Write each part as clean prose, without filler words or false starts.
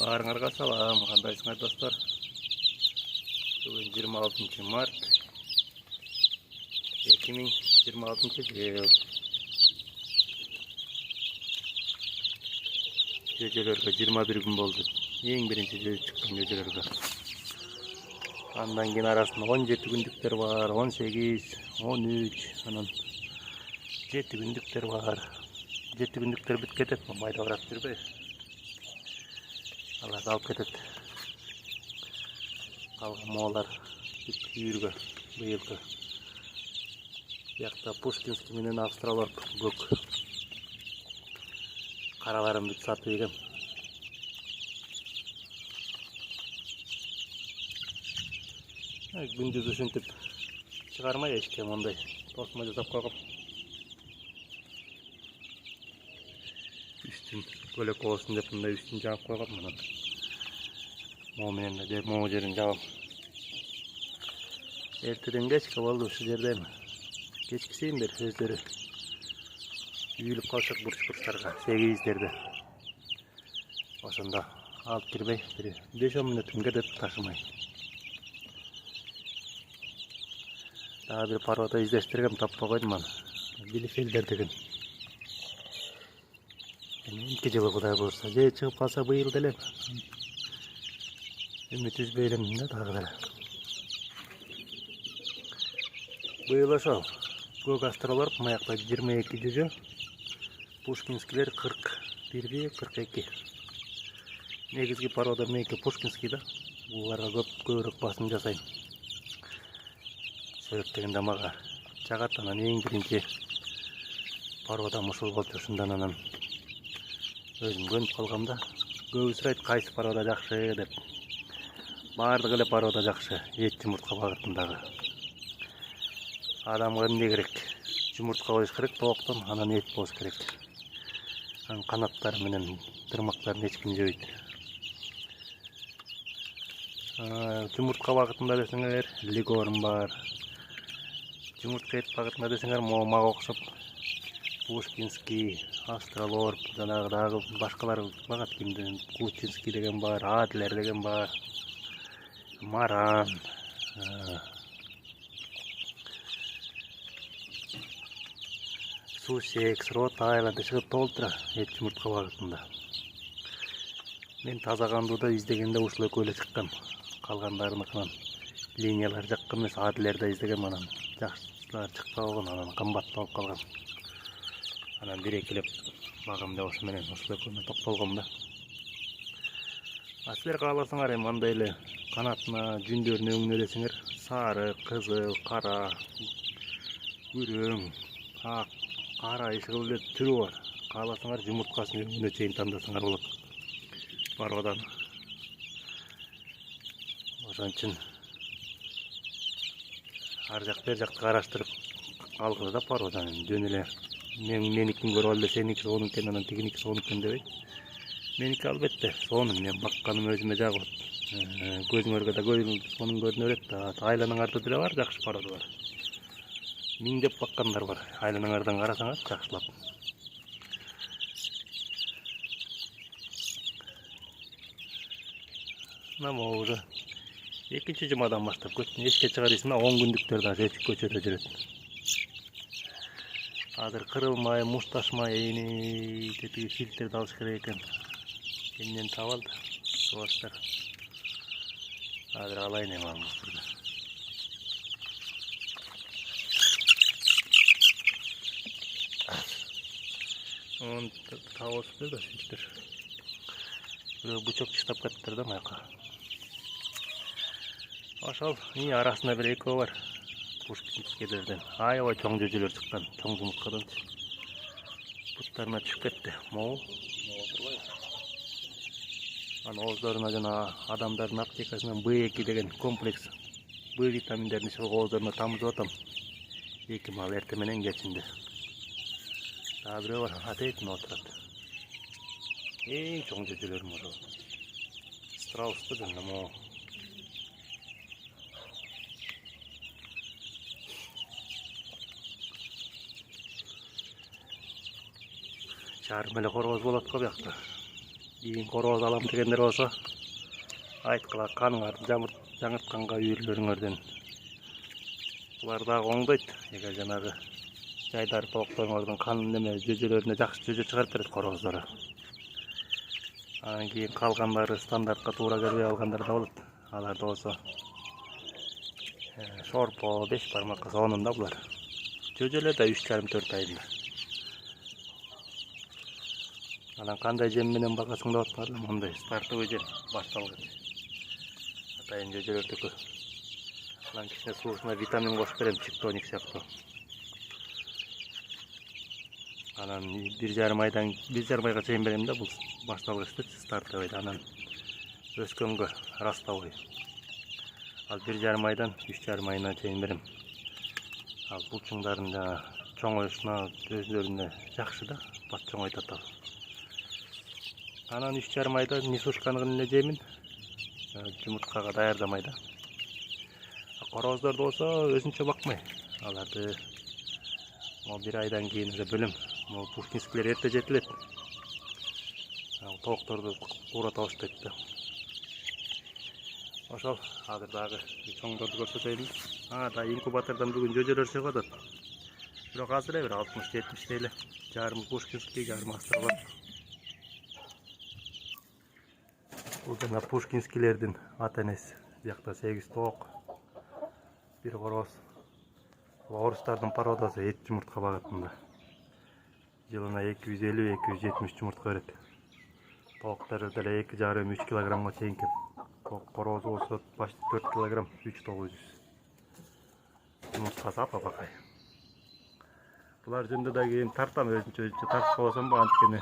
Баарыңарга салам, кандайсыңар достор? Бүгүн 26 март 2026 жыл. Жөжөлөргө 21 күн болду. Эң биринчи жөжө чыккан жөжөлөргө. Андан кийин арасында 17 күндүктөр бар, 18, 13, анан 7 күндүктөр бар. 7 күндүктөр бүтүп кетет, майда барат жүрбөй. Аларды алып кетет. Калган моолар үйүргө быйылкы. Биякта Пушкинский менен Австралорп көк. Караларын бүт сатып ийгем. Күндүз ушинтип чыгармай эчке мондай тосма жасап койгом. Үстүн көлөк болсун деп мындай үстүн жаап койгом анан. Моо менен де моо жерин жабам. Эртеден кечке болду ушул жерден. Кечкисинбир өздөрү үйүлүп калышат бурч-бурчтарга, сегиздерди. Ошондо алып кирбей, бир 5-10 мүнөтүм кетет ташымай. Дагы бир парода издештиргем, таппай койдум аны. Билифелдер деген. Эки жылы Кудай буюрса, же чыгып калса быйыл деле. Үмүт үзбөй элем да дагы деле. Быйыл ошол көк Австралорп маякта 22 жөжө, Пушкинскилер 41, 42. Негизги порода меники Пушкинский да. Буларга көбүрөөк басым жасайм. Себептегенде мага жагат, анан эң биринчи породам ушул болчу. Ушундан анан өзүм көнүп калгам да. Көбү сурайт кайсы порода жакшы деп. Бардыгы эле порода жакшы, эт жумуртка багытындагы. Адамга эмне керек? Жумуртка болуш керек тооктон, анан эт болуш керек. Анын канаттары менен тырмактарын эч ким жебейт. Жумуртка багытында десеңер, лигорн бар. Жумуртка эт багытында десеңер, мага окшоп Пушкинский, Австралорп, жанагы дагы башкалар багат, кимден Кучинский деген бар, Адлер деген бар. Маран, Сусекс, Рот Айланд чыгып толтура эт жумуртка багытында. Мен таза кандууда издегенде ушул экөө эле чыккан. Калгандарыныкынан линиялар жаккан эмес, Адлерде издегем, анан жакшылар чыкпай калган, анан кымбат болуп калган. Анан бир-экилеп багам деп ошо менен ушул экөөмө токтолгом да. Силер кааласаңар эми андай эле канатына, жүндөрүнө өңнө десеңер, сары, кызыл, кара, күрөң, ак, кара ишыл эле түрү бар. Кааласаңар жумурткасын өңүнө чейин тандасаңар болот. Пародан. Ошон үчүн ар жак бер жакты караштырып алгыла да пародан. Жөн эле меникин көрүп алды, сеники сонун экен, анан тигиники сонун экен дебей. Меники албетте сонун, мен бакканым өзүмө жагып. Көзүңөргө да сонун көрүнө берет да. Айланаңарда деле бар, жакшы пародалар. Миңдеп баккандар бар. Айланаңардан карасаңар жакшылап. Мына уже экинчи жумадан баштап эшикке чыга дейсиң, 10 күндүктөр да көчөдө жүрөт. Азыр кырылмай, мушташмай, тетиги фильтрди алыш керек экен. Эмнени таап алды? Субастар. Азыр алайын эми аны. Он таап да фильтр. Бычок таштап кетиптир да маяка. Ошол арасында бир экөө бар. Пушкинскийлерден. Аябай чоң жөжөлөр чыккан, чоң жумурткадан. Буттарына түшүп кетти. Мол. Анан ооздоруна жана адамдардын аптекасынан B2 деген комплекс B витаминдерин ичип ооздоруна тамызып атам. 2 мал эрте менен кечинде. Дагы бирөө бар, атейтин отурат. Эң чоң жөжөлөрүм ошол. Страусту жана мо. Жарым эле короз болот го биякта. Кийин короз алам дегендер болсо айткыла каныңарды жаңыртканга үйүрлөрүңөрдөн. Булар дагы оңдойт. Эгер жанагы жайдар тоокторуңардын канын неме жөжөлөрүнө жакшы жөжө чыгарып берет корооздору. Анан кийин калгандары стандартка туура келбей алгандар да болот. Аларды болсо шорпо 5 бармакка сонунда булар. Жөжөлөр да 3,5-4 айында. Анан кандай жем менен багасың деп атканда мондай стартовый жем башталган. Атайын жөжөлөрдүкү. Анан кичине суусуна витамин кошуп берем, чиктоник сыяктуу. Анан 1,5 айга чейин берем да, бул башталгычты стартовый. Анан өскөнгө растовый. Ал 1,5 айдан 3,5 айына чейин берем. Ал булчуңдардын жана чоңоюшуна өзлөрүнө жакшы да, бат чоңойтат ал. Анан 3,5 айда несушканын эле жемин жумурткага даярдамай да. Корооздорду болсо өзүнчө бакмай. Аларды мо 1 айдан кийин уже бөлөм. Мо пушкинскилер эрте жетилет. Ал тоокторду уурата баштайт да. Ошол азыр дагы чоңдорду көрсөтөйүн. Да инкубатордон бүгүн жөжөлөр чыгып атат. Бирок азыр бир 60-70 эле. Жарым пушкинский, жарым астролот. Бул жана пушкинскилердин ата энеси. Биякта 8 тоок, 1 короз. Орустардын породасы эт жумуртка багытында. Жылына 250-270 жумуртка берет. Тооктор деле 2,5-3 килограммга чейин экен. Короз болсо почти 4 килограмм, 3,900. Жумурткасы апа-бакай. Булар жөнүндө да кийин тартам, өзүнчө тартып болсом ба, анткени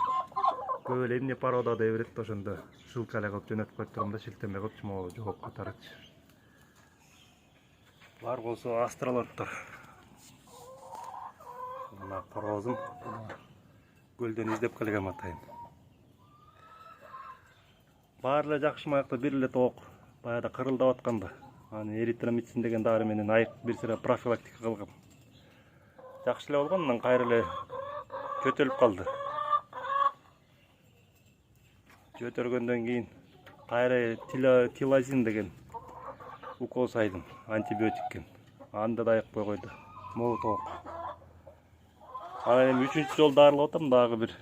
көп эле эмне порода деп берет, ошондо ссылка эле кылып жөнөтүп коюп турам да, шилтеме кылып жооп катарычы. Булар болсо астролоттор. Мына корозум көлдөн издеп келген атайын. Баары эле жакшы маякта бир эле тоок баягыда кырылдап атканда, аны эритромицин деген дары менен айык бир сыра профилактика кылгам. Жакшы эле болгон, анан кайра эле көтөрүлүп калды. Көтөргөндөн кийин кайра тилазин деген укол сайдым, антибиотик экен. Анда да айыкпай койду. Могу тоок. Анан эми 3-чү жолу дарылап атам, дагы бир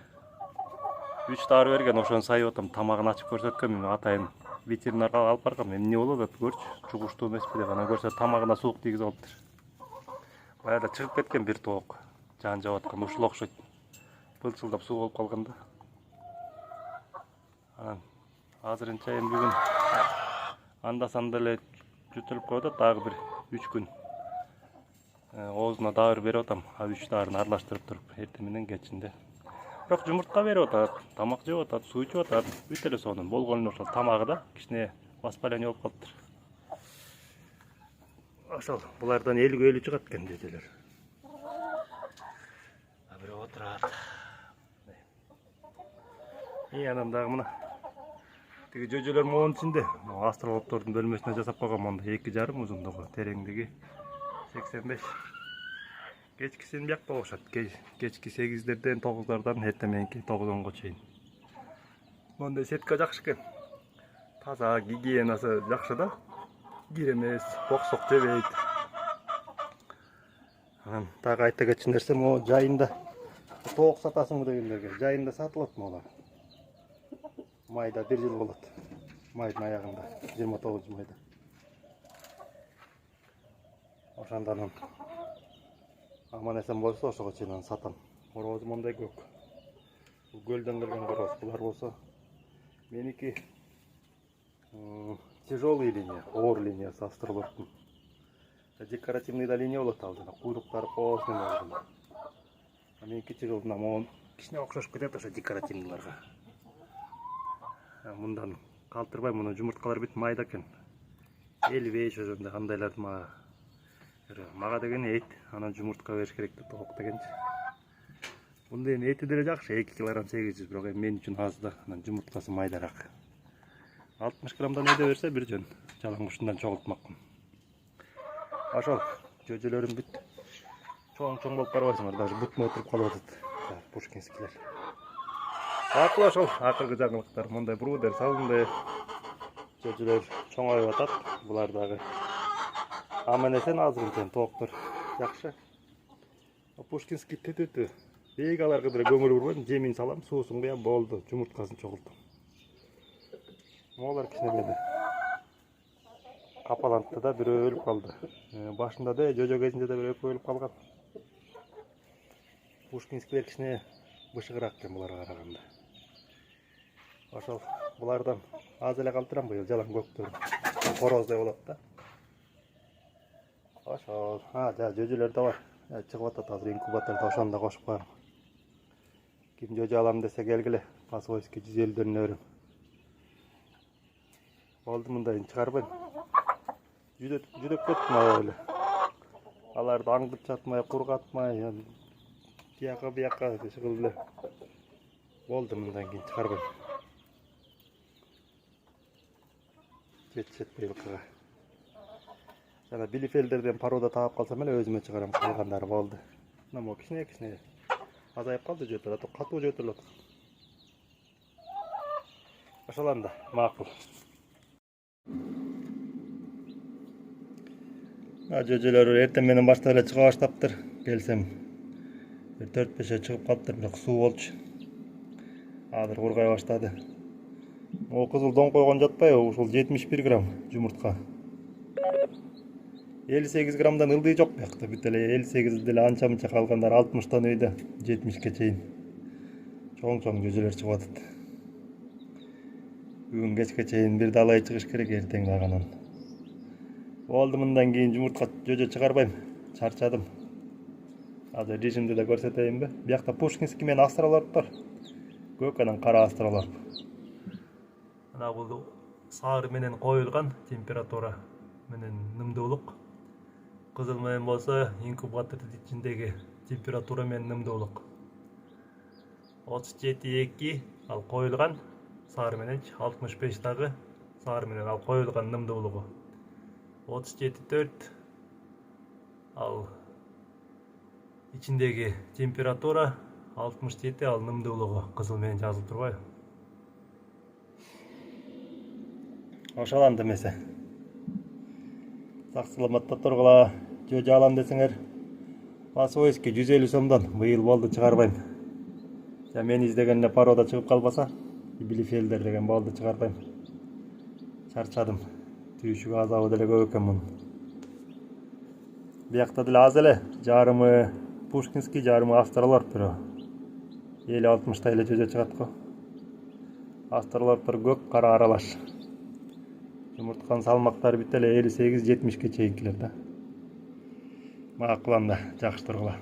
3 дары берген, ошону сайып атам. Тамагын ачып көрсөткөм, атайын ветеринарга алып баргам. Эмне болот деп көрчү, чугуштуу эмеспи деп. Анан көрсө тамагына суук тийгизип алыптыр. Баягыда чыгып кеткен бир тоок. Жан жап аткан, ушул окшойт. Пылчылдап суу болуп калган да. Анан азырынча эми бүгүн анда-санда эле жүтүлүп коюп атат, дагы бир 3 күн. Оозуна дары берип атам, 3 дарыны аралаштырып туруп, эртең менен кечинде. Бирок жумуртка берип атат, тамак жеп атат, суу ичип атат, бүт эле сонун. Болгон эле ошол тамагы да кичине воспаление болуп калыптыр. Ошол булардан 50 чыгат экен жөжөлөр. Бирөө отурат. Анан дагы мына тиги жөжөлөр моонун ичинде, астролоттордун бөлмөсүнө жасап койгон, монда 2,5 узундугу, тереңдиги 85. Кечкисин биякта болушат. Кечки 8-дерден 9-дардан эртең мененки 9-10го чейин. Мондай сетка жакшы экен. Таза, гигиенасы жакшы да. Кир эмес, боксок жебейт. Анан дагы айта кетчү нерсе, могу жайында тоок сатасыңбы дегендерге, жайында сатылат могулар. Майда 1 жыл болот. Майдын аягында 29 майда. Ошондон аман эсен болсо ошого чейин сатам. Короз мондай көк. Бул көлдөн келген короз. Булар болсо меники тяжелый линия, оор линиясы астролоттун. Декоративный да линия болот ал, жана куйруктары поосный болгон. Меники тяжелый, могу кичине окшошуп кетет ошо декоративныйларга. Мындан калтырбай, муну жумурткалар бүт майда экен. 55 өзүндө кандайларды мага деген эт, анан жумуртка бериш керек деп тоок дегенчи. Мунда эми эти деле жакшы, 2 килограмм 800, бирок эми мен үчүн аз да, анан жумурткасы майдараак. 60 граммдан өйдө берсе бир жөн жалаңгушундан чогултмакмын. Ошол жөжөлөрүм бүт чоң болуп барбайсыңар, даже бутуна отуруп калып атат. Пушкинскилер. Макул ошол акыркы жаңылыктар. Мындай брудер салынды. Жөжөлөр чоңоюп атат. Булар дагы аман-эсен азгынча тооктор жакшы. Пушкинский түтүтү. Бейгалар кыдыр көңүл бурбойм, жемин салам, суусун куям, болду, жумурткасын чогултум. Молар кичинеледи. Капалантты да бирөө өлүп калды. Башында да жожо кезинде да бирөө өлүп калган. Пушкинскийлер кичине бышыгыраак экен буларга караганда. Ошол булардан аз эле калтырам быйыл жалаң көктөр. Короздай болот да. Ошол, жөжөлөр да бар. Чыгып атат азыр инкубаторду ошону да кошуп коем. Ким жожо алам десе келгиле, пасвойский 150 өрүм. Болду мындайын чыгарбайм. Жүдөп кеттим эле. Аларды аңдып чатмай, кургатмай, бияка кылып эле. Болду мындан кийин чыгарбайм. Жетишет быйылкыга. Жана билифелдерден порода таап калсам эле өзүмө чыгарам, калгандары болду. Мына мо кичине азайып калды жөтөр, катуу жөтөрүп атат. Ошол анда макул. Жөжөлөр эртең менен баштап эле чыга баштаптыр. Келсем 4-5 чыгып калыптыр, бирок суу болчу. Азыр кургай баштады. О кызыл дон койгон жатпайбы? Ушул 71 грамм жумуртка. 58 граммдан ылдый жок биякта. Бүт эле 58 деле анча-мынча, калгандар 60тан үйдө 70ке чейин. Чоң жөжөлөр чыгып атат. Бүгүн кечке чейин бир далай чыгыш керек, эртең даганан. Болду мындан кийин жумуртка жөжө чыгарбайм. Чарчадым. Азыр режимди да көрсөтөйүнбү? Биякта Пушкинский менен Австралорп бар. Көк анан кара Австралорп. Мына бул сары менен коюлган температура менен нымдуулук. Кызыл менен болсо инкубатордун ичиндеги температура менен нымдуулук. 37,2 ал коюлган, сары менен 65 дагы сары менен ал коюлган нымдуулугу. 37,4 ал ичиндеги температура, 67 ал нымдуулугу. Кызыл менен жазылып турбайбы? Ошол анда эмесе. Сак саламатта тургула. Жожо алам десеңер, пасвойский 150 сомдон быйыл болду чыгарбайм. Мен издеген эле порода чыгып калбаса, билифелдер деген болду чыгарбайм. Чарчадым. Түйшүк азабы деле көп экен мунун. Биякта деле аз эле, жарымы Пушкинский, жарымы Австралорп бирөө. 50-60 эле жожо чыгат го. Австралорптор көк кара аралаш. Жумуртканын салмактары бүт эле 58-70ке чейинкилер да. Макул анда, жакшы тургула.